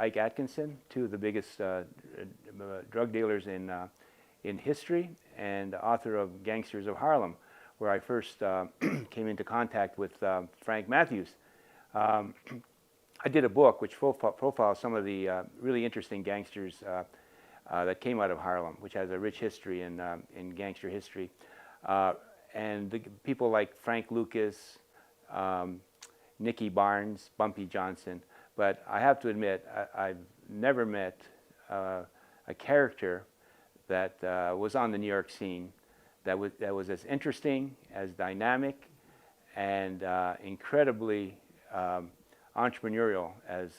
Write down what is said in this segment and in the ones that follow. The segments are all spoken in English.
Ike Atkinson, two of the biggest drug dealers in history, and author of Gangsters of Harlem, where I first came into contact with Frank Matthews. I did a book which profiles some of the really interesting gangsters that came out of Harlem, which has a rich history in gangster history. And the people like Frank Lucas, Nicky Barnes, Bumpy Johnson. But I have to admit, I've never met a character that was on the New York scene that was as interesting, as dynamic, and incredibly entrepreneurial as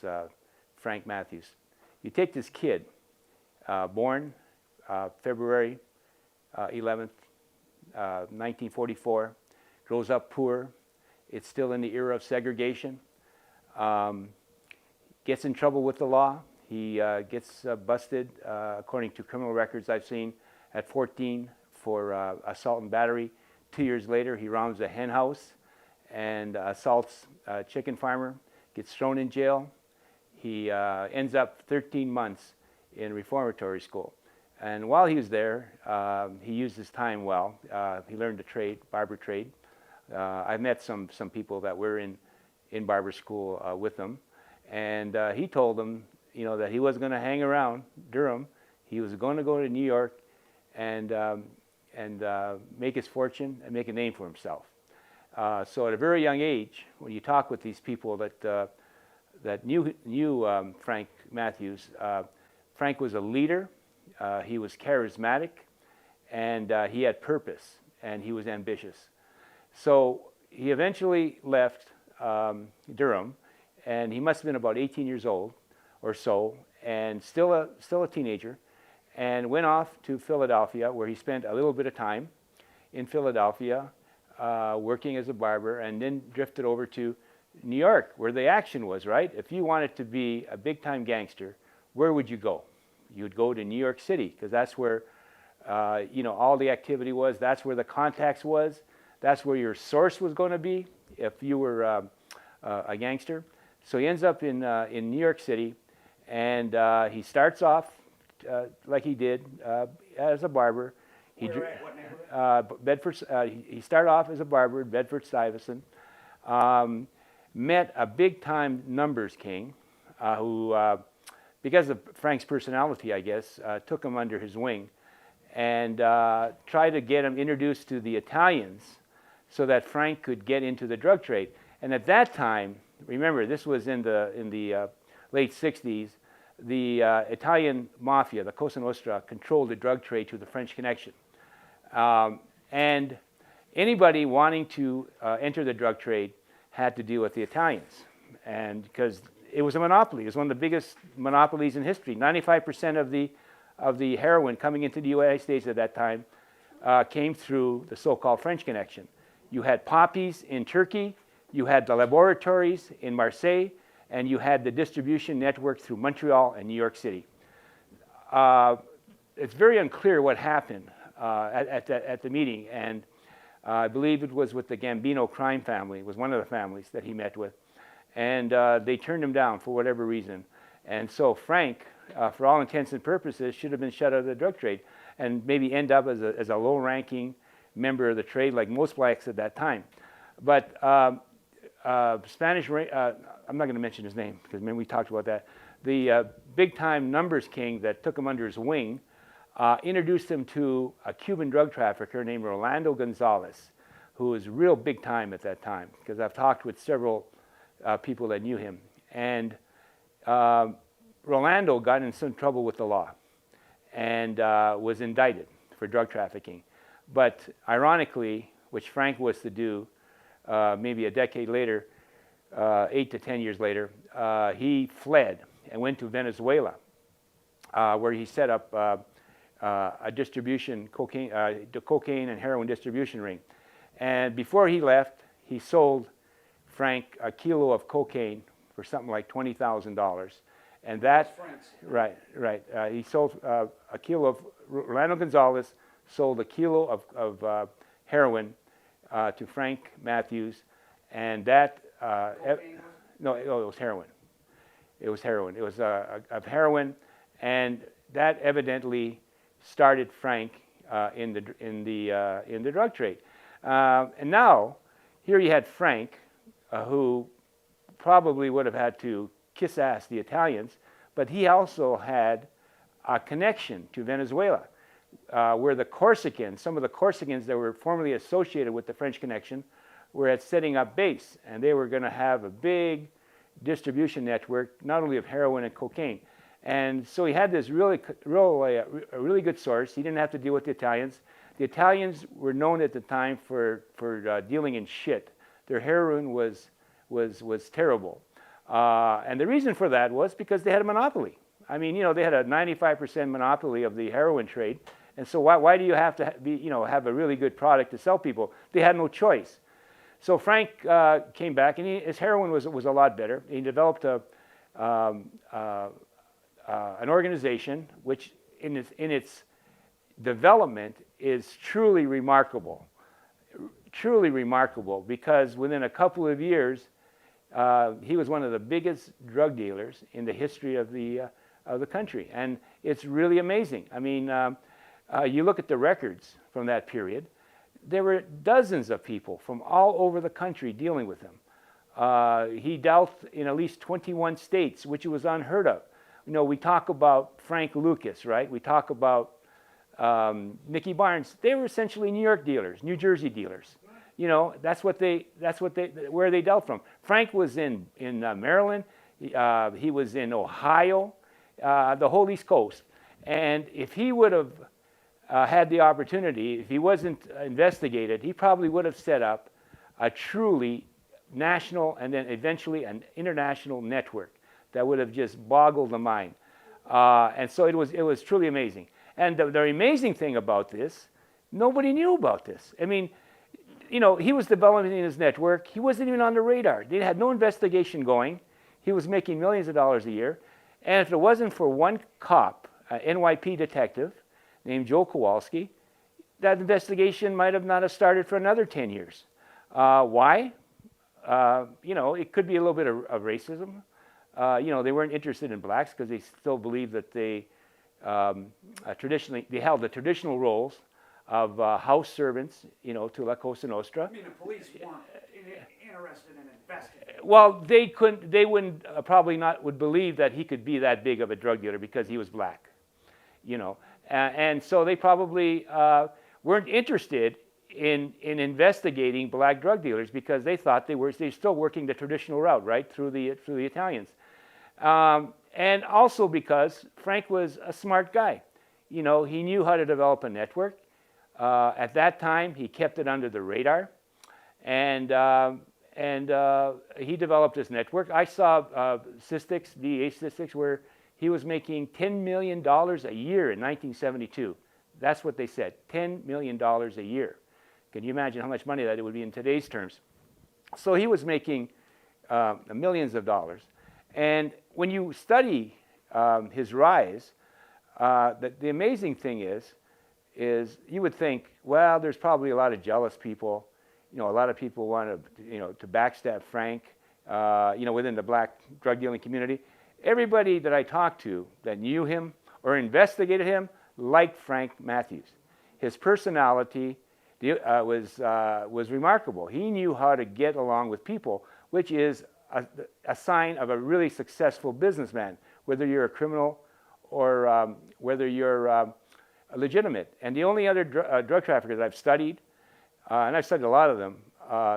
Frank Matthews. You take this kid, born February 11th, 1944, grows up poor. It's still in the era of segregation. Gets in trouble with the law. He gets busted, according to criminal records I've seen, at 14 for assault and battery. 2 years later, he rounds a hen house and assaults a chicken farmer, gets thrown in jail. He ends up 13 months in reformatory school. And while he was there, he used his time well. He learned a trade, barber trade. I've met some people that were in barber school with him. And he told them, you know, that he wasn't going to hang around Durham. He was going to go to New York and make his fortune and make a name for himself. So at a very young age, when you talk with these people that knew Frank Matthews, Frank was a leader. He was charismatic, and he had purpose, and he was ambitious. So he eventually left Durham, and he must have been about 18 years old or so, and still a teenager, and went off to Philadelphia, where he spent a little bit of time in Philadelphia working as a barber, and then drifted over to New York, where the action was, right? If you wanted to be a big-time gangster, where would you go? You would go to New York City, because that's where you know, all the activity was. That's where the contacts was. That's where your source was going to be if you were a gangster. So he ends up in New York City, and he starts off like he did as a barber. Where at? What neighborhood? Bedford. He started off as a barber in Bedford-Stuyvesant. Met a big-time numbers king who, because of Frank's personality, I guess, took him under his wing and tried to get him introduced to the Italians so that Frank could get into the drug trade. And at that time, remember, this was in the late 60s, the Italian Mafia, the Cosa Nostra, controlled the drug trade through the French Connection. And anybody wanting to enter the drug trade had to deal with the Italians, and because it was a monopoly. It was one of the biggest monopolies in history. 95% of the heroin coming into the United States at that time came through the so-called French Connection. You had poppies in Turkey, you had the laboratories in Marseille, and you had the distribution network through Montreal and New York City. It's very unclear what happened at the meeting, and I believe it was with the Gambino crime family. It was one of the families that he met with. And they turned him down for whatever reason. And so Frank, for all intents and purposes, should have been shut out of the drug trade and maybe end up as a low-ranking member of the trade like most blacks at that time. But Spanish, I'm not going to mention his name because maybe we talked about that. The big-time numbers king that took him under his wing introduced him to a Cuban drug trafficker named Rolando Gonzalez, who was real big time at that time, because I've talked with several people that knew him. And Rolando got in some trouble with the law and was indicted for drug trafficking. But ironically, which Frank was to do maybe a decade later, 8 to 10 years later, he fled and went to Venezuela, where he set up a distribution, cocaine and heroin distribution ring. And before he left, he sold Frank a kilo of cocaine for something like $20,000. And that, right. He sold a kilo of, Rolando Gonzalez sold a kilo of heroin to Frank Matthews, and that, no, it was heroin. It was heroin. It was of heroin, and that evidently started Frank in the drug trade. And now, here you had Frank, who probably would have had to kiss ass the Italians, but he also had a connection to Venezuela, where the Corsicans, some of the Corsicans that were formerly associated with the French connection, were at setting up base, and they were going to have a big distribution network, not only of heroin and cocaine. And so he had this really good source. He didn't have to deal with the Italians. The Italians were known at the time for dealing in shit. Their heroin was terrible. And the reason for that was because they had a monopoly. I mean, they had a 95% monopoly of the heroin trade. And so why do you have to have a really good product to sell people? They had no choice. So Frank came back, and his heroin was a lot better. He developed an organization which, in its development, is truly remarkable. Truly remarkable, because within a couple of years, he was one of the biggest drug dealers in the history of the country, and it's really amazing. I mean, you look at the records from that period. There were dozens of people from all over the country dealing with him. He dealt in at least 21 states, which was unheard of. We talk about Frank Lucas, right? We talk about Nicky Barnes. They were essentially New York dealers, New Jersey dealers. That's where they dealt from. Frank was in Maryland. He was in Ohio, the whole East Coast. And if he would have had the opportunity, if he wasn't investigated, he probably would have set up a truly national and then eventually an international network that would have just boggled the mind. And so it was truly amazing. And the amazing thing about this, nobody knew about this. I mean, he was developing his network. He wasn't even on the radar. They had no investigation going. He was making millions of dollars a year. And if it wasn't for one cop, an NYP detective named Joe Kowalski, that investigation might have not have started for another 10 years. Why? It could be a little bit of racism. They weren't interested in blacks because they still believed that they held the traditional roles of house servants, to La Cosa Nostra. I mean, the police weren't interested in investigating. Well, they wouldn't would believe that he could be that big of a drug dealer because he was black, and so they probably weren't interested in investigating black drug dealers because they thought they're still working the traditional route, right, through the Italians, and also because Frank was a smart guy. He knew how to develop a network. At that time, he kept it under the radar, and he developed his network. I saw DEA statistics, where he was making $10 million a year in 1972. That's what they said, $10 million a year. Can you imagine how much money that it would be in today's terms? So he was making millions of dollars. And when you study his rise, the amazing thing is you would think, well, there's probably a lot of jealous people. A lot of people want to backstab Frank, within the black drug dealing community. Everybody that I talked to that knew him or investigated him liked Frank Matthews. His personality was remarkable. He knew how to get along with people, which is a sign of a really successful businessman, whether you're a criminal or whether you're legitimate. And the only other drug traffickers I've studied, and I've studied a lot of them,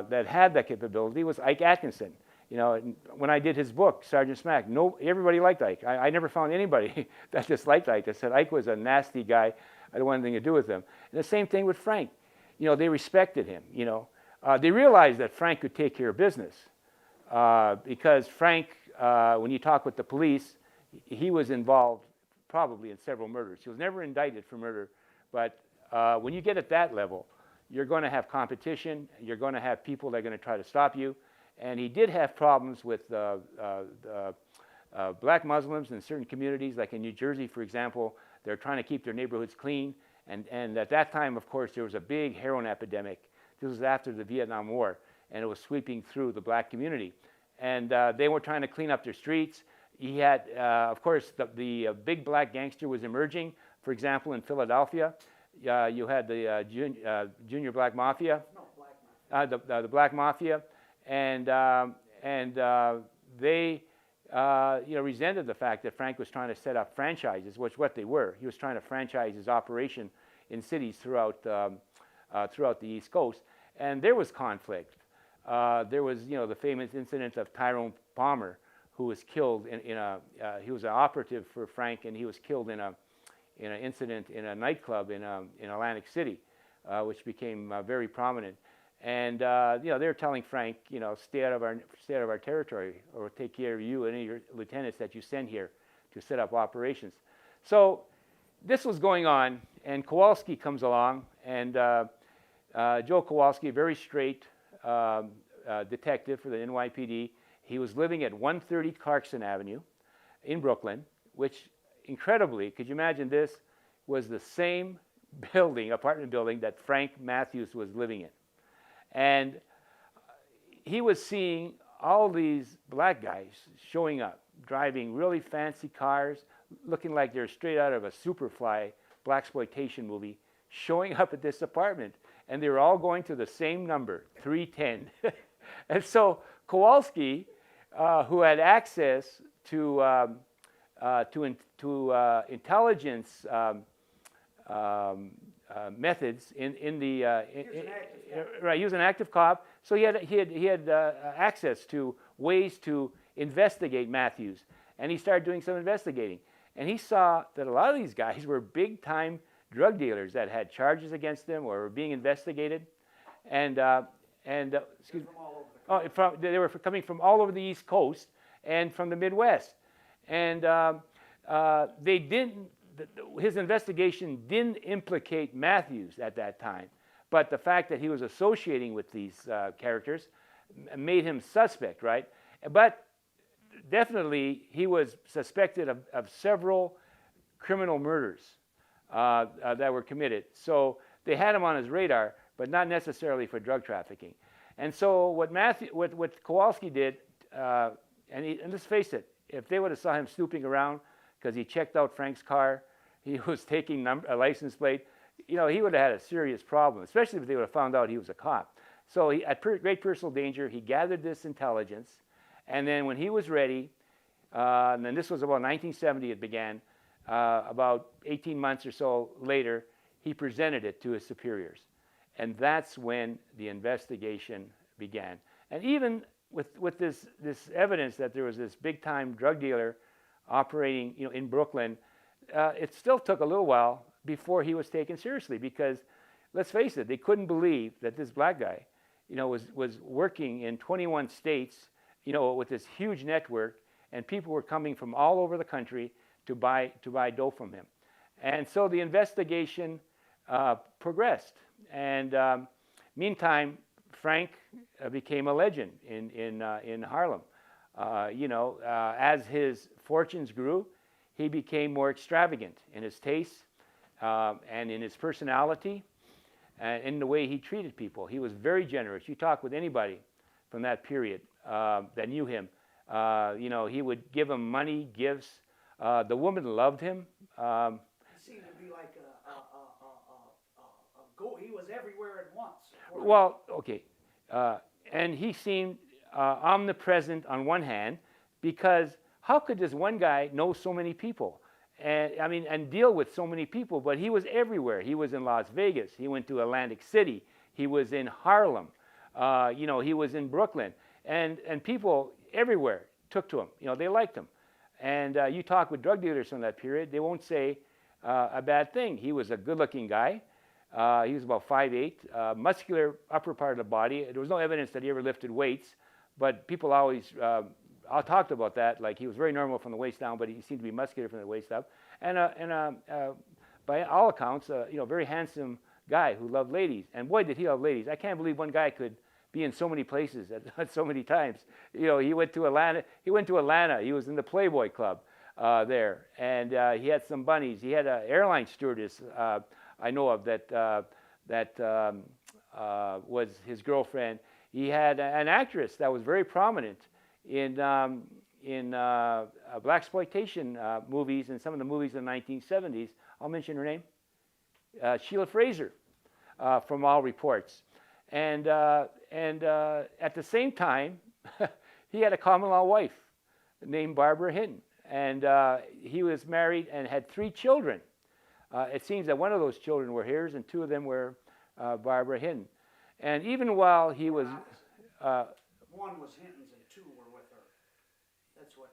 that had that capability was Ike Atkinson. When I did his book, Sergeant Smack, everybody liked Ike. I never found anybody that disliked Ike. They said Ike was a nasty guy. I don't want anything to do with him. And the same thing with Frank. They respected him. They realized that Frank could take care of business because Frank, when you talk with the police, he was involved probably in several murders. He was never indicted for murder, but when you get at that level, you're going to have competition. You're going to have people that are going to try to stop you. And he did have problems with black Muslims in certain communities, like in New Jersey, for example. They're trying to keep their neighborhoods clean. And at that time, of course, there was a big heroin epidemic. This was after the Vietnam War, and it was sweeping through the black community. And they were trying to clean up their streets. he had, of course, the big black gangster was emerging. For example, in Philadelphia, you had the Junior Black Mafia, No, Black Mafia. the Black Mafia, and they resented the fact that Frank was trying to set up franchises, which what they were. He was trying to franchise his operation in cities throughout the East Coast, and there was conflict. There was, the famous incident of Tyrone Palmer, who was killed he was an operative for Frank, and he was killed in an incident in a nightclub in Atlantic City, which became very prominent. And they're telling Frank, stay out of our territory, or we'll take care of you and any of your lieutenants that you send here to set up operations. So this was going on, and Kowalski comes along, and Joe Kowalski, a very straight detective for the NYPD. He was living at 130 Clarkson Avenue in Brooklyn, which incredibly, could you imagine this, was the same apartment building that Frank Matthews was living in. And he was seeing all these black guys showing up, driving really fancy cars, looking like they're straight out of a Superfly blaxploitation movie, showing up at this apartment. And they were all going to the same number, 310. And so Kowalski, who had access to intelligence methods right, he was an active cop, so he had access to ways to investigate Matthews, and he started doing some investigating, and he saw that a lot of these guys were big-time drug dealers that had charges against them or were being investigated, and excuse me, they were coming from all over the East Coast and from the Midwest, and they didn't. His investigation didn't implicate Matthews at that time, but the fact that he was associating with these characters made him suspect, right? But definitely he was suspected of several criminal murders that were committed. So they had him on his radar, but not necessarily for drug trafficking. And so what Kowalski did, and let's face it, if they would have saw him snooping around because he checked out Frank's car, he was taking a license plate, he would have had a serious problem, especially if they would have found out he was a cop. So at great personal danger, he gathered this intelligence, and then when he was ready, and then this was about 1970 it began, about 18 months or so later, he presented it to his superiors. And that's when the investigation began. And even with this evidence that there was this big-time drug dealer operating in Brooklyn, it still took a little while before he was taken seriously, because let's face it, they couldn't believe that this black guy was working in 21 states with this huge network, and people were coming from all over the country to buy dope from him. And so the investigation progressed, and meantime Frank became a legend in Harlem. As his fortunes grew, he became more extravagant in his tastes and in his personality and in the way he treated people. He was very generous. You talk with anybody from that period that knew him, he would give them money, gifts. The woman loved him. He seemed to be like he was everywhere at once. Well, okay. And he seemed omnipresent on one hand, because how could this one guy know so many people? And deal with so many people, but he was everywhere. He was in Las Vegas. He went to Atlantic City. He was in Harlem. He was in Brooklyn. And people everywhere took to him. They liked him. And you talk with drug dealers from that period, they won't say a bad thing. He was a good-looking guy. He was about 5'8", muscular upper part of the body. There was no evidence that he ever lifted weights, but people always talked about that. Like, he was very normal from the waist down, but he seemed to be muscular from the waist up. And by all accounts, very handsome guy who loved ladies. And boy, did he love ladies. I can't believe one guy could be in so many places at so many times. He went to Atlanta. He was in the Playboy Club there, and he had some bunnies. He had an airline stewardess I know of that was his girlfriend. He had an actress that was very prominent in in blaxploitation movies and some of the movies in the 1970s. I'll mention her name, Sheila Fraser, from all reports. And at the same time, he had a common law wife named Barbara Hinton. And he was married and had 3 children. It seems that one of those children were his and 2 of them were Barbara Hinton. And even while he was... one was Hinton's and 2 were with her. That's right.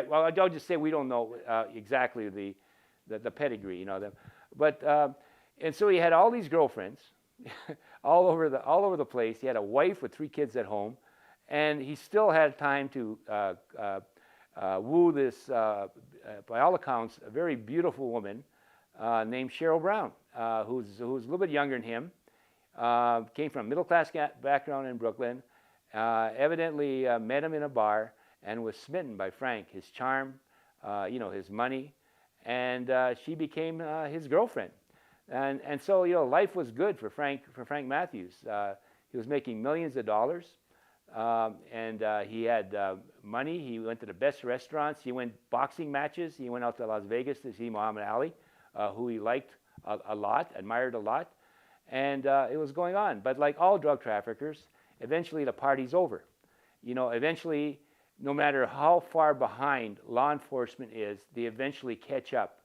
Well, I'll just say we don't know exactly the pedigree, you know. But and so he had all these girlfriends, all over the place. He had a wife with 3 kids at home, and he still had time to woo this, by all accounts, a very beautiful woman named Cheryl Brown, who's a little bit younger than him. Came from a middle-class background in Brooklyn. Evidently met him in a bar and was smitten by Frank, his charm, his money, and she became his girlfriend. And so life was good for Frank Matthews. He was making millions of dollars, and he had money. He went to the best restaurants. He went boxing matches. He went out to Las Vegas to see Muhammad Ali, who he liked a lot, admired a lot. And it was going on. But like all drug traffickers, eventually the party's over. Eventually, no matter how far behind law enforcement is, they eventually catch up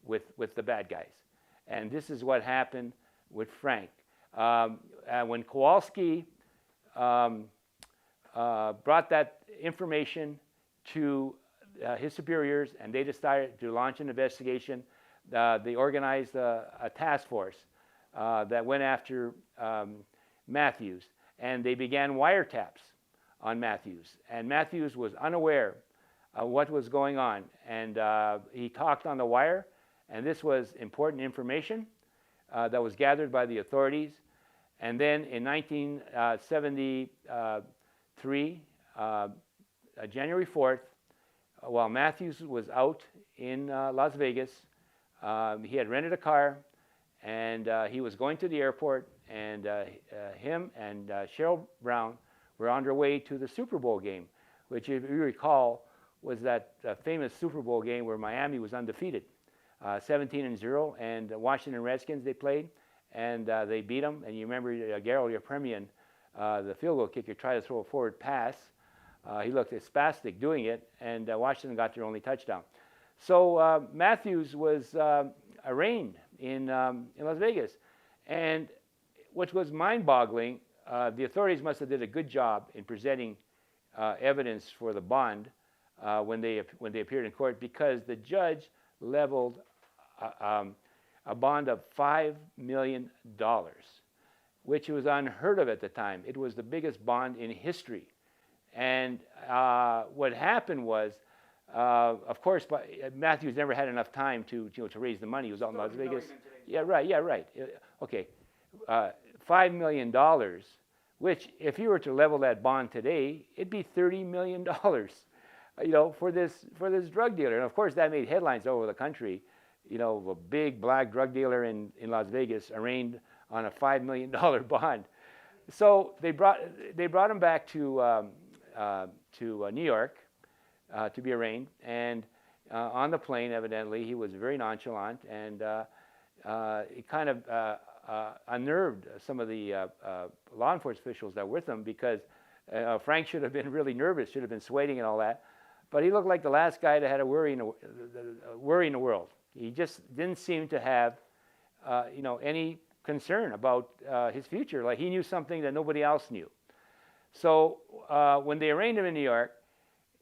with the bad guys. And this is what happened with Frank. When Kowalski brought that information to his superiors and they decided to launch an investigation, they organized a task force that went after Matthews, and they began wiretaps on Matthews. And Matthews was unaware of what was going on, and he talked on the wire, and this was important information that was gathered by the authorities. And then in 1973, January 4th, while Matthews was out in Las Vegas, he had rented a car, and he was going to the airport, and him and Cheryl Brown were on their way to the Super Bowl game, which, if you recall, was that famous Super Bowl game where Miami was undefeated, 17-0, and the Washington Redskins they played, and they beat them. And you remember Gerald Yepremian, the field goal kicker, tried to throw a forward pass. He looked spastic doing it, and Washington got their only touchdown. So Matthews was arraigned in Las Vegas, and which was mind-boggling. The authorities must have did a good job in presenting evidence for the bond when they appeared in court, because the judge leveled a bond of $5 million, which was unheard of at the time. It was the biggest bond in history. And what happened was, of course, Matthews never had enough time to raise the money. He was out in Las Vegas. Yeah, right. Okay, $5 million, which if you were to level that bond today, it'd be $30 million, for this drug dealer. And of course, that made headlines all over the country. A big black drug dealer in Las Vegas arraigned on a $5 million bond. So they brought him back to New York to be arraigned, and on the plane, evidently, he was very nonchalant, and it kind of unnerved some of the law enforcement officials that were with him, because Frank should have been really nervous, should have been sweating and all that, but he looked like the last guy that had a worry in the world. He just didn't seem to have any concern about his future, like he knew something that nobody else knew. So when they arraigned him in New York,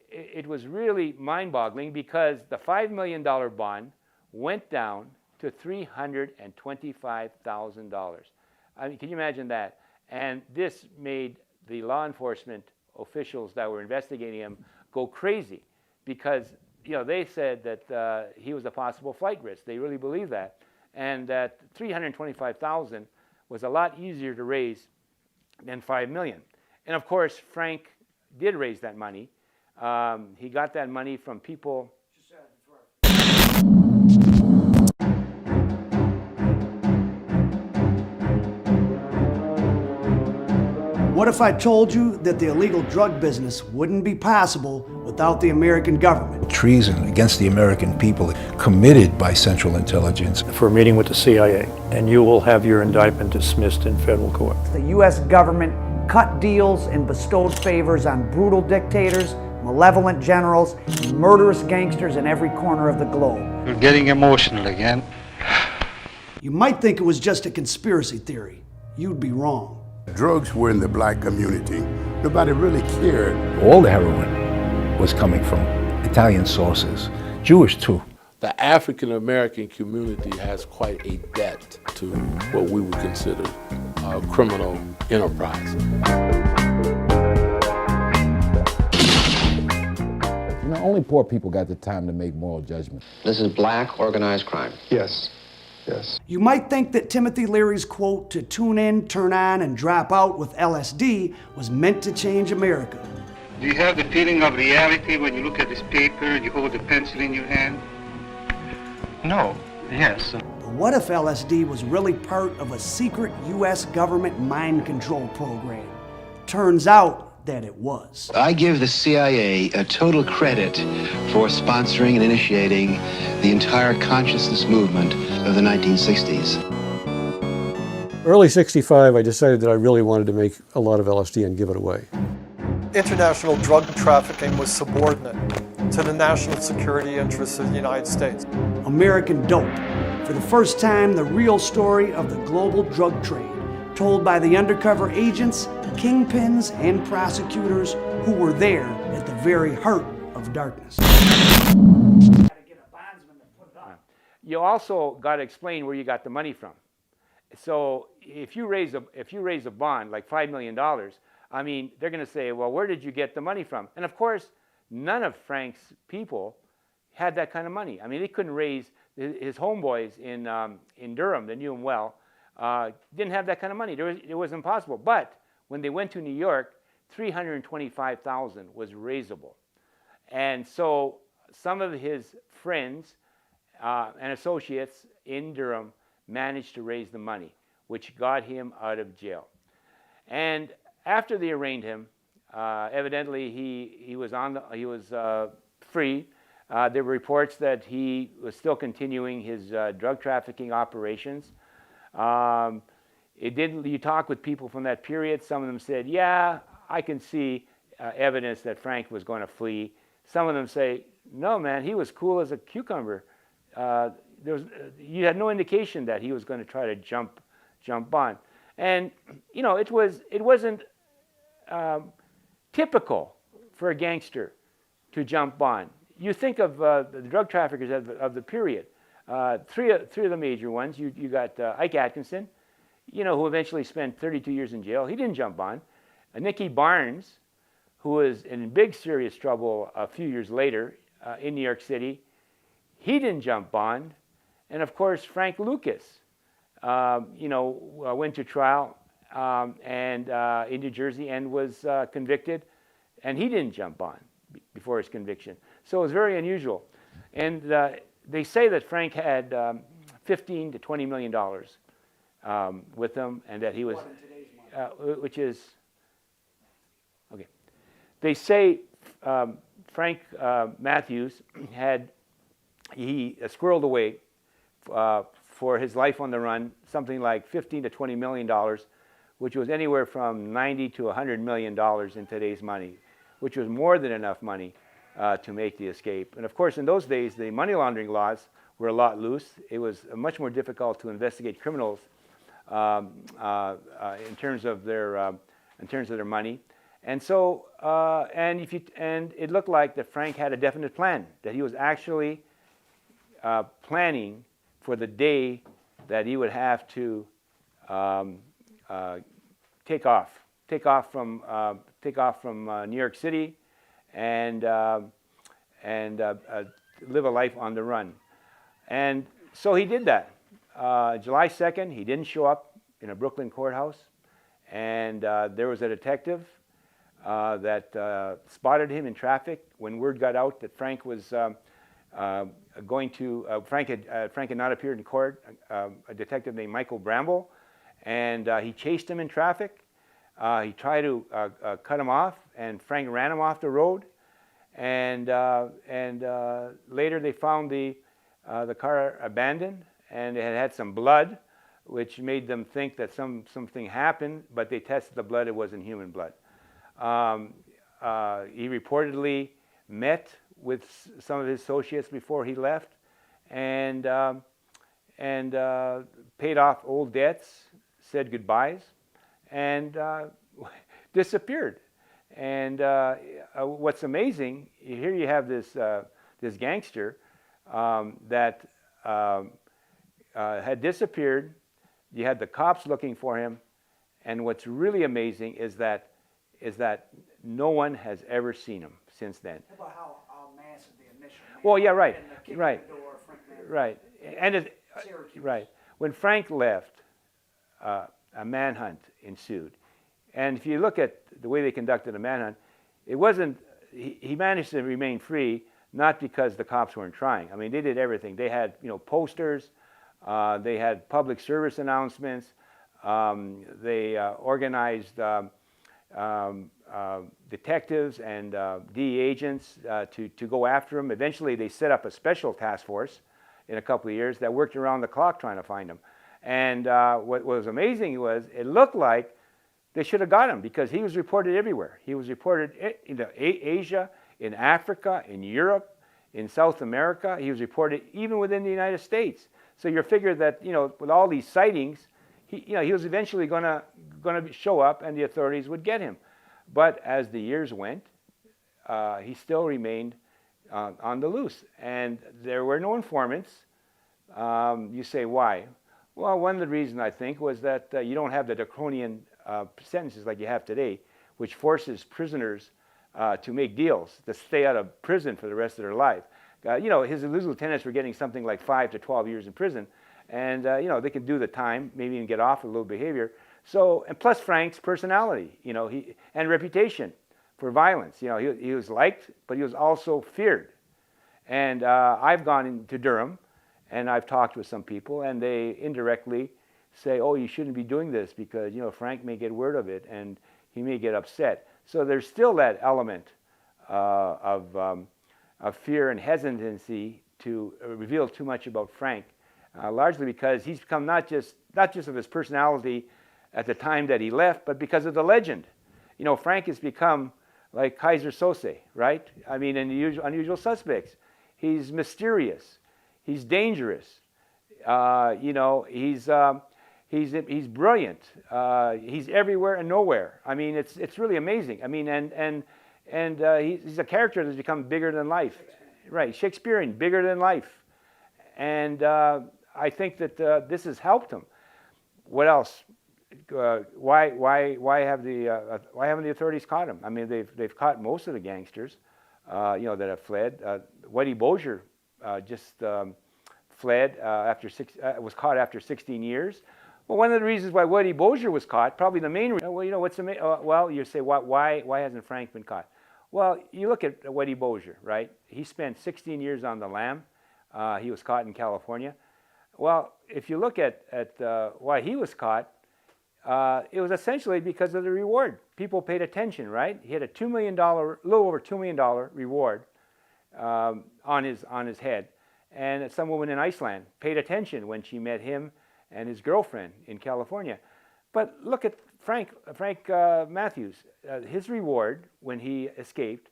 it was really mind-boggling, because the $5 million bond went down to $325,000. I mean, can you imagine that? And this made the law enforcement officials that were investigating him go crazy, because they said that he was a possible flight risk. They really believed that, and that $325,000 was a lot easier to raise than $5 million. And of course, Frank did raise that money. He got that money from people. What if I told you that the illegal drug business wouldn't be possible without the American government? Treason against the American people committed by Central Intelligence. For a meeting with the CIA, and you will have your indictment dismissed in federal court. The U.S. government cut deals and bestowed favors on brutal dictators, malevolent generals, and murderous gangsters in every corner of the globe. You're getting emotional again. You might think it was just a conspiracy theory. You'd be wrong. Drugs were in the black community. Nobody really cared. All the heroin was coming from Italian sources, Jewish too. The African American community has quite a debt to what we would consider criminal enterprise. You know, only poor people got the time to make moral judgment. This is black organized crime. Yes, yes. You might think that Timothy Leary's quote to tune in, turn on, and drop out with LSD was meant to change America. Do you have the feeling of reality when you look at this paper and you hold a pencil in your hand? No. Yes. But what if LSD was really part of a secret U.S. government mind control program? Turns out that it was. I give the CIA a total credit for sponsoring and initiating the entire consciousness movement of the 1960s. Early '65, I decided that I really wanted to make a lot of LSD and give it away. International drug trafficking was subordinate to the national security interests of the United States. American Dope. For the first time, the real story of the global drug trade, told by the undercover agents, kingpins, and prosecutors who were there at the very heart of darkness. You also got to explain where you got the money from. So if you raise a bond like $5 million, I mean, they're going to say, well, where did you get the money from? And of course, none of Frank's people had that kind of money. I mean, they couldn't raise, his homeboys in Durham, that knew him well, didn't have that kind of money. It was impossible. But when they went to New York, $325,000 was raisable. And so some of his friends and associates in Durham managed to raise the money, which got him out of jail. And after they arraigned him, evidently he was free. There were reports that he was still continuing his drug trafficking operations. You talk with people from that period, some of them said, yeah, I can see evidence that Frank was going to flee. Some of them say, no, man, he was cool as a cucumber. You had no indication that he was going to try to jump on. And, you know, it wasn't typical for a gangster to jump on. You think of the drug traffickers of the period. Three of the major ones. You got Ike Atkinson, you know, who eventually spent 32 years in jail. He didn't jump on. Nicky Barnes, who was in big serious trouble a few years later in New York City, he didn't jump on. And of course, Frank Lucas, you know, went to trial and in New Jersey and was convicted, and he didn't jump on before his conviction. So it was very unusual. And they say that Frank had $15 to $20 million with him, and that he was, which is, okay. They say Frank Matthews he squirreled away for his life on the run, something like $15 to $20 million, which was anywhere from $90 to $100 million in today's money, which was more than enough money to make the escape. And of course, in those days, the money laundering laws were a lot loose. It was much more difficult to investigate criminals in terms of their money. And so, and it looked like that Frank had a definite plan, that he was actually planning for the day that he would have to take off from New York City and live a life on the run. And so he did that. July 2nd, he didn't show up in a Brooklyn courthouse, and there was a detective that spotted him in traffic when word got out that Frank was Frank had not appeared in court. A detective named Michael Bramble, and he chased him in traffic. He tried to cut him off, and Frank ran him off the road. And later they found the car abandoned, and it had some blood, which made them think that something happened, but they tested the blood, it wasn't human blood. He reportedly met with some of his associates before he left, and paid off old debts, said goodbyes, and disappeared. And what's amazing, here you have this gangster that had disappeared. You had the cops looking for him, and what's really amazing is that no one has ever seen him since then. How about how massive the initial man Well, yeah, right, and the kick in right, the door, Frank Manhunt, right, and Syracuse. right. When Frank left, a manhunt ensued, and if you look at the way they conducted a manhunt, it wasn't. He managed to remain free, not because the cops weren't trying. I mean, they did everything. They had posters, they had public service announcements, they organized detectives and DE agents to go after him. Eventually, they set up a special task force in a couple of years that worked around the clock trying to find him. And what was amazing was it looked like they should have got him because he was reported everywhere. He was reported in Asia, in Africa, in Europe, in South America. He was reported even within the United States. So you figure that with all these sightings, he was eventually going to show up, and the authorities would get him. But as the years went, he still remained on the loose, and there were no informants. You say why? Well, one of the reasons I think was that you don't have the draconian sentences like you have today, which forces prisoners to make deals to stay out of prison for the rest of their life. His lieutenants were getting something like 5 to 12 years in prison, and they can do the time, maybe even get off with a little behavior. So, and plus Frank's personality, and reputation for violence. He was liked, but he was also feared. And I've gone into Durham, and I've talked with some people, and they indirectly say, "Oh, you shouldn't be doing this because Frank may get word of it, and he may get upset." So there's still that element of fear and hesitancy to reveal too much about Frank, largely because he's become not just of his personality at the time that he left, but because of the legend. Frank has become like Kaiser Sose, right? I mean, in the Unusual Suspects, he's mysterious, he's dangerous, he's brilliant, he's everywhere and nowhere. I mean, it's really amazing. I mean, and he's a character that's become bigger than life, right? Shakespearean, bigger than life, and I think that this has helped him. What else? Why haven't the authorities caught him? I mean, they've caught most of the gangsters, that have fled. Whitey Bozier just fled was caught after 16 years. Well, one of the reasons why Whitey Bozier was caught, probably the main reason. Well, what's the main? Well, you say, why hasn't Frank been caught? Well, you look at Whitey Bozier, right? He spent 16 years on the lam. He was caught in California. Well, if you look at why he was caught, it was essentially because of the reward. People paid attention, right? He had a little over $2 million reward on his head, and some woman in Iceland paid attention when she met him and his girlfriend in California. But look at Frank Matthews. His reward when he escaped.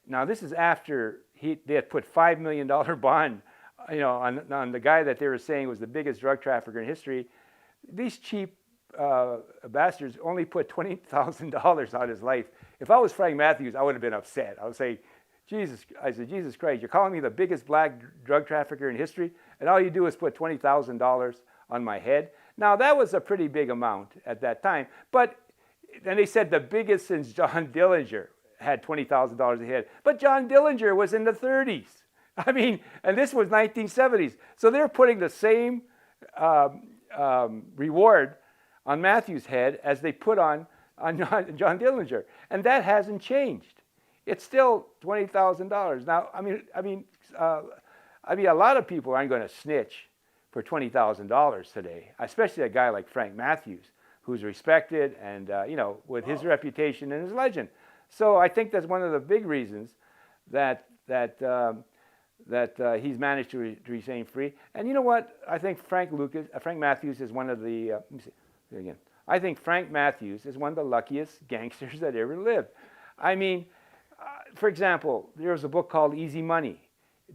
Now this is after they had put $5 million bond, on the guy that they were saying was the biggest drug trafficker in history. These cheap bastards only put $20,000 on his life. If I was Frank Matthews, I would have been upset. I would say, Jesus Christ, you're calling me the biggest black drug trafficker in history, and all you do is put $20,000 on my head. Now that was a pretty big amount at that time, but then they said the biggest since John Dillinger had $20,000 a head. But John Dillinger was in the 30s. I mean, and this was 1970s. So they're putting the same reward on Matthews' head as they put on John Dillinger, and that hasn't changed. It's still $20,000. Now, I mean, a lot of people aren't going to snitch for $20,000 today, especially a guy like Frank Matthews, who's respected, and with his reputation and his legend. So I think that's one of the big reasons that he's managed to remain free. And you know what? I think Frank Matthews is one of the. Let me see again. I think Frank Matthews is one of the luckiest gangsters that ever lived. I mean, for example, there was a book called Easy Money,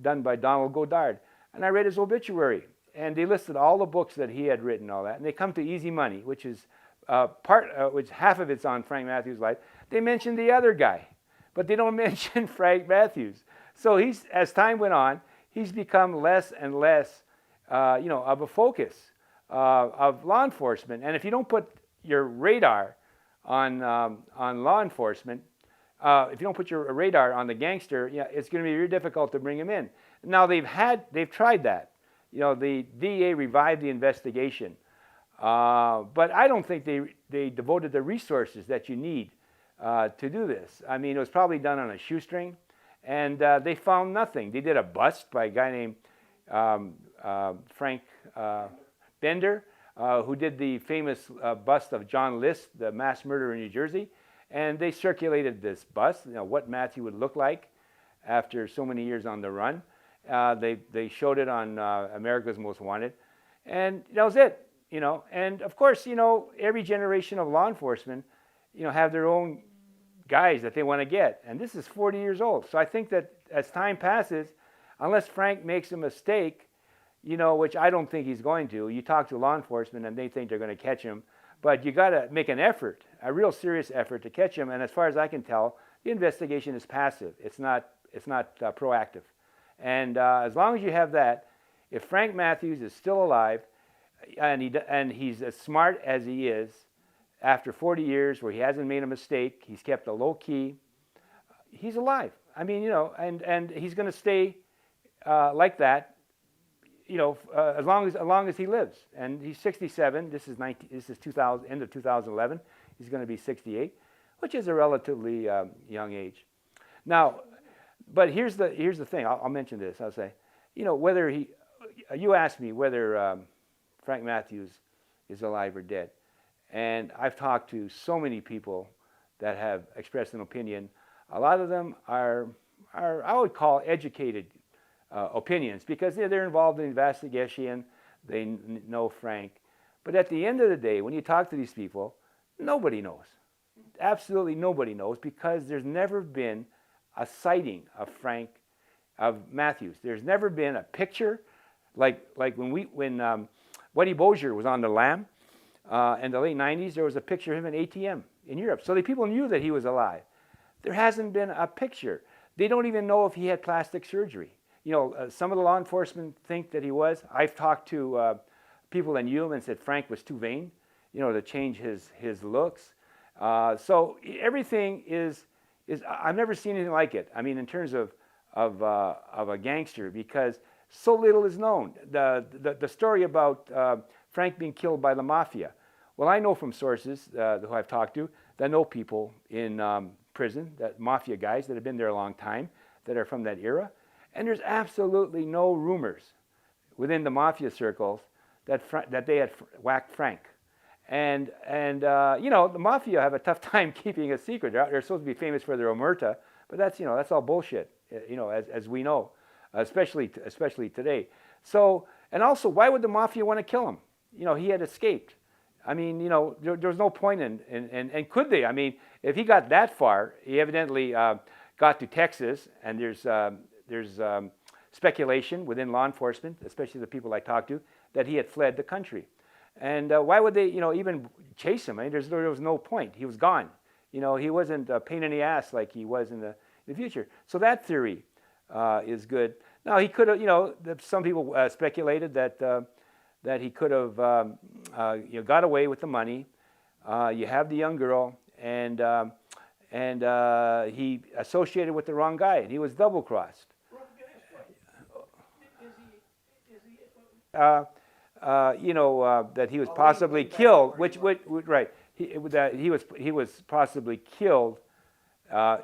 done by Donald Goddard, and I read his obituary, and they listed all the books that he had written, all that, and they come to Easy Money, which is which half of it's on Frank Matthews' life. They mention the other guy, but they don't mention Frank Matthews. So as time went on, he's become less and less, of a focus of law enforcement. And if you don't put your radar on law enforcement, if you don't put your radar on the gangster, it's going to be very difficult to bring him in. Now they've tried that. The DEA revived the investigation, but I don't think they devoted the resources that you need to do this. I mean, it was probably done on a shoestring, and they found nothing. They did a bust by a guy named Frank Bender, who did the famous bust of John List, the mass murderer in New Jersey, and they circulated this bust, what Matthew would look like after so many years on the run. They showed it on America's Most Wanted, and that was it. And of course, every generation of law enforcement, have their own guys that they want to get, and this is 40 years old. So I think that as time passes, unless Frank makes a mistake, which I don't think he's going to. You talk to law enforcement and they think they're going to catch him, but you got to make an effort, a real serious effort to catch him. And as far as I can tell, the investigation is passive. It's not proactive. And as long as you have that, if Frank Matthews is still alive, and he's as smart as he is, after 40 years where he hasn't made a mistake, he's kept a low key, he's alive. I mean, and he's going to stay like that, as long as he lives. And he's 67. This is 2000, end of 2011. He's going to be 68, which is a relatively young age. Now, but here's the thing. I'll mention this. I'll say, whether you asked me whether Frank Matthews is alive or dead, and I've talked to so many people that have expressed an opinion. A lot of them are I would call educated opinions, because they're involved in the investigation, they know Frank. But at the end of the day, when you talk to these people, nobody knows. Absolutely nobody knows, because there's never been a sighting of Matthews. There's never been a picture, like when Woody Bozier was on the lam in the late 90s, there was a picture of him in ATM in Europe. So the people knew that he was alive. There hasn't been a picture. They don't even know if he had plastic surgery. Some of the law enforcement think that he was. I've talked to people that knew him and said Frank was too vain, to change his looks. So everything is I've never seen anything like it. I mean, in terms of a gangster, because so little is known. The story about Frank being killed by the mafia. Well, I know from sources who I've talked to that know people in prison, that mafia guys that have been there a long time, that are from that era. And there's absolutely no rumors within the mafia circles that they had whacked Frank. And the mafia have a tough time keeping a secret. They're supposed to be famous for their omerta, but that's all bullshit. As we know, especially today. So, and also, why would the mafia want to kill him? He had escaped. I mean, there was no point in and could they? I mean, if he got that far, he evidently got to Texas, and there's speculation within law enforcement, especially the people I talked to, that he had fled the country. And why would they, even chase him? I mean, there was no point. He was gone. He wasn't a pain in the ass like he was in the future. So that theory is good. Now, he could have, some people speculated that he could have got away with the money. You have the young girl, and he associated with the wrong guy, and he was double-crossed. That he was possibly killed, right? That he was possibly killed by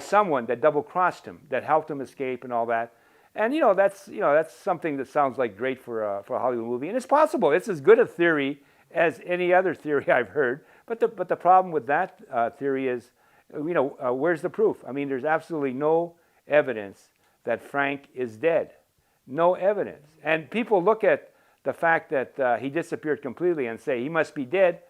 someone that double-crossed him, that helped him escape and all that. And that's something that sounds like great for a Hollywood movie, and it's possible. It's as good a theory as any other theory I've heard. But the problem with that theory is, where's the proof? I mean, there's absolutely no evidence that Frank is dead. No evidence. And people look at the fact that he disappeared completely and say he must be dead.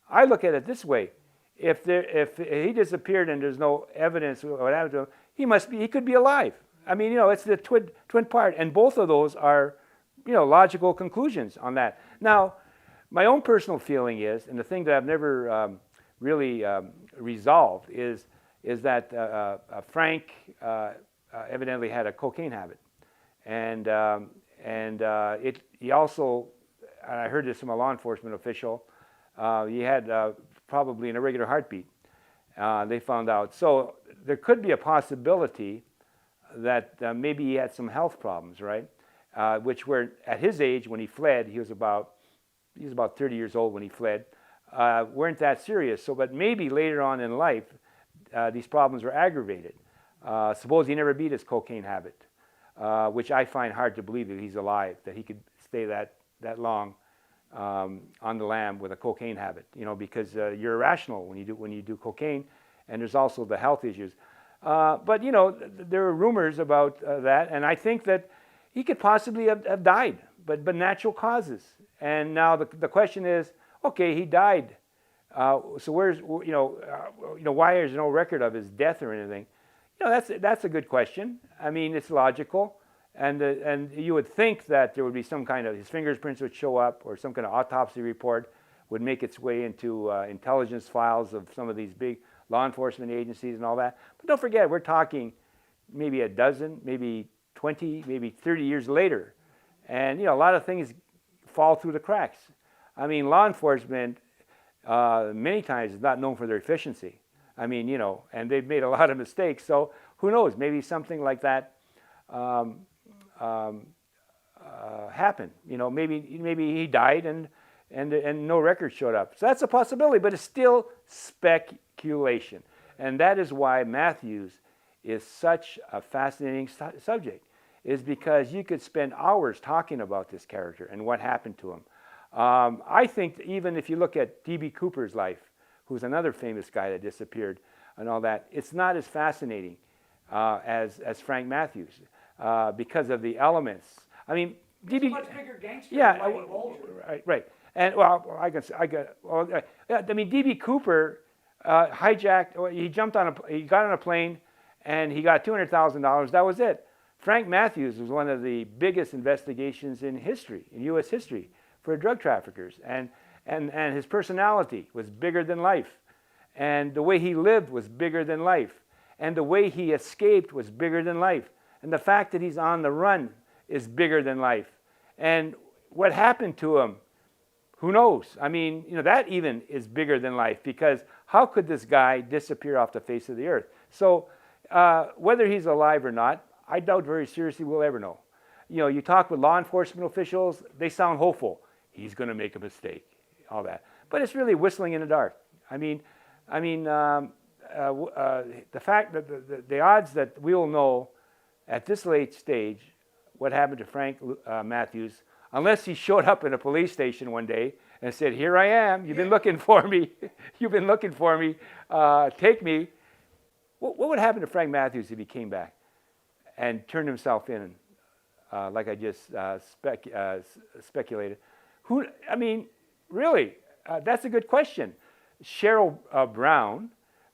I look at it this way: if he disappeared and there's no evidence of what happened to him, he could be alive. I mean, it's the twin part, and both of those are, logical conclusions on that. Now, my own personal feeling is, and the thing that I've never really resolved is that Frank evidently had a cocaine habit, and he also, and I heard this from a law enforcement official, he had probably an irregular heartbeat. They found out, so there could be a possibility that maybe he had some health problems, right? Which were at his age when he fled, he was about 30 years old when he fled, weren't that serious. So, but maybe later on in life, these problems were aggravated. Suppose he never beat his cocaine habit, which I find hard to believe that he's alive, that he could stay that long on the lam with a cocaine habit. Because you're irrational when you do cocaine, and there's also the health issues. But there are rumors about that, and I think that he could possibly have died, but natural causes. And now the question is, okay, he died. So where's why is there no record of his death or anything? That's a good question. I mean, it's logical, and you would think that there would be some kind of, his fingerprints would show up, or some kind of autopsy report would make its way into intelligence files of some of these big law enforcement agencies and all that. But don't forget, we're talking maybe a dozen, maybe 20, maybe 30 years later. And, a lot of things fall through the cracks. I mean, law enforcement many times is not known for their efficiency. I mean, and they've made a lot of mistakes. So who knows, maybe something like that happened. Maybe he died and no record showed up. So that's a possibility, but it's still speculation. And that is why Matthews is such a fascinating subject, is because you could spend hours talking about this character and what happened to him. I think even if you look at D.B. Cooper's life, who's another famous guy that disappeared and all that, it's not as fascinating as Frank Matthews because of the elements. I mean, D.B. much bigger gangster. Yeah, right. And I mean, D.B. Cooper hijacked. He got on a plane, and he got $200,000. That was it. Frank Matthews was one of the biggest investigations in history, in U.S. history, for drug traffickers, and his personality was bigger than life, and the way he lived was bigger than life, and the way he escaped was bigger than life, and the fact that he's on the run is bigger than life, and what happened to him, who knows? I mean, that even is bigger than life, because how could this guy disappear off the face of the earth? So whether he's alive or not, I doubt very seriously we'll ever know. You talk with law enforcement officials, they sound hopeful. He's going to make a mistake, all that. But it's really whistling in the dark. The fact that the odds that we will know at this late stage what happened to Frank Matthews, unless he showed up in a police station one day and said, "Here I am. You've been looking for me. You've been looking for me. Take me." What would happen to Frank Matthews if he came back and turned himself in, like I just speculated? Really, that's a good question. Cheryl Brown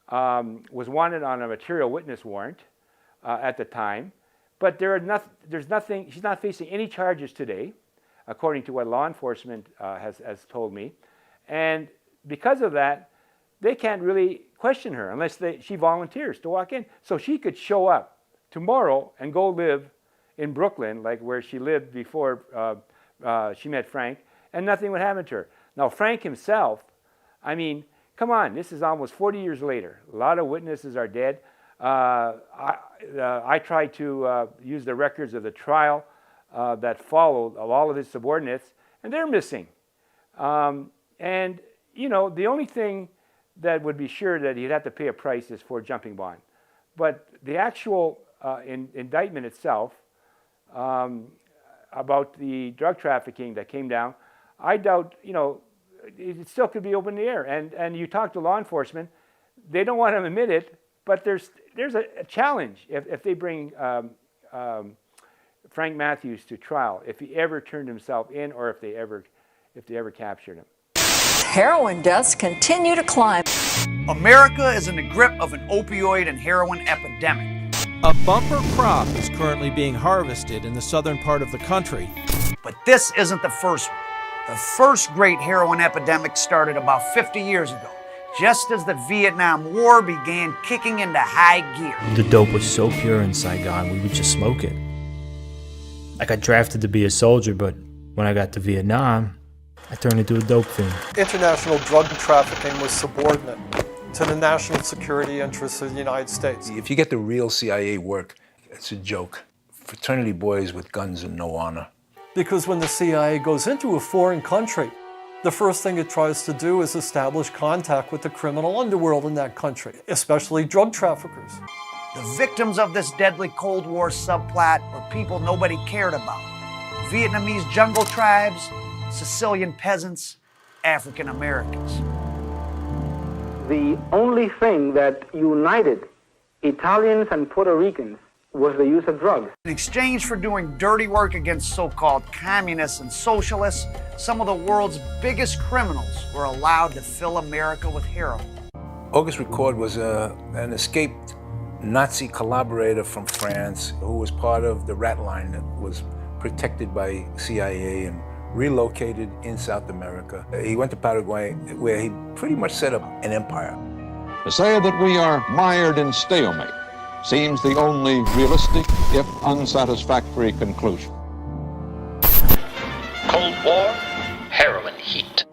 was wanted on a material witness warrant at the time, but there's nothing. She's not facing any charges today, according to what law enforcement has told me, and because of that, they can't really question her unless she volunteers to walk in. So she could show up tomorrow and go live in Brooklyn, like where she lived before she met Frank, and nothing would happen to her. Now, Frank himself, I mean, come on, this is almost 40 years later. A lot of witnesses are dead. I tried to use the records of the trial that followed of all of his subordinates, and they're missing. And, the only thing that would be sure that he'd have to pay a price is for jumping bond. But the actual indictment itself about the drug trafficking that came down, I doubt, it still could be open in the air. And you talk to law enforcement, they don't want to admit it, but there's a challenge if they bring Frank Matthews to trial, if he ever turned himself in or if they ever captured him. Heroin deaths continue to climb. America is in the grip of an opioid and heroin epidemic. A bumper crop is currently being harvested in the southern part of the country. But this isn't the first one. The first great heroin epidemic started about 50 years ago, just as the Vietnam War began kicking into high gear. The dope was so pure in Saigon, we would just smoke it. I got drafted to be a soldier, but when I got to Vietnam, I turned into a dope fiend. International drug trafficking was subordinate to the national security interests of the United States. If you get the real CIA work, it's a joke. Fraternity boys with guns and no honor. Because when the CIA goes into a foreign country, the first thing it tries to do is establish contact with the criminal underworld in that country, especially drug traffickers. The victims of this deadly Cold War subplot were people nobody cared about. Vietnamese jungle tribes, Sicilian peasants, African Americans. The only thing that united Italians and Puerto Ricans was the use of drugs. In exchange for doing dirty work against so-called communists and socialists, some of the world's biggest criminals were allowed to fill America with heroin. Auguste Record was an escaped Nazi collaborator from France who was part of the rat line that was protected by CIA and relocated in South America. He went to Paraguay, where he pretty much set up an empire. To say that we are mired in stalemate seems the only realistic, if unsatisfactory, conclusion. Cold War, heroin heat.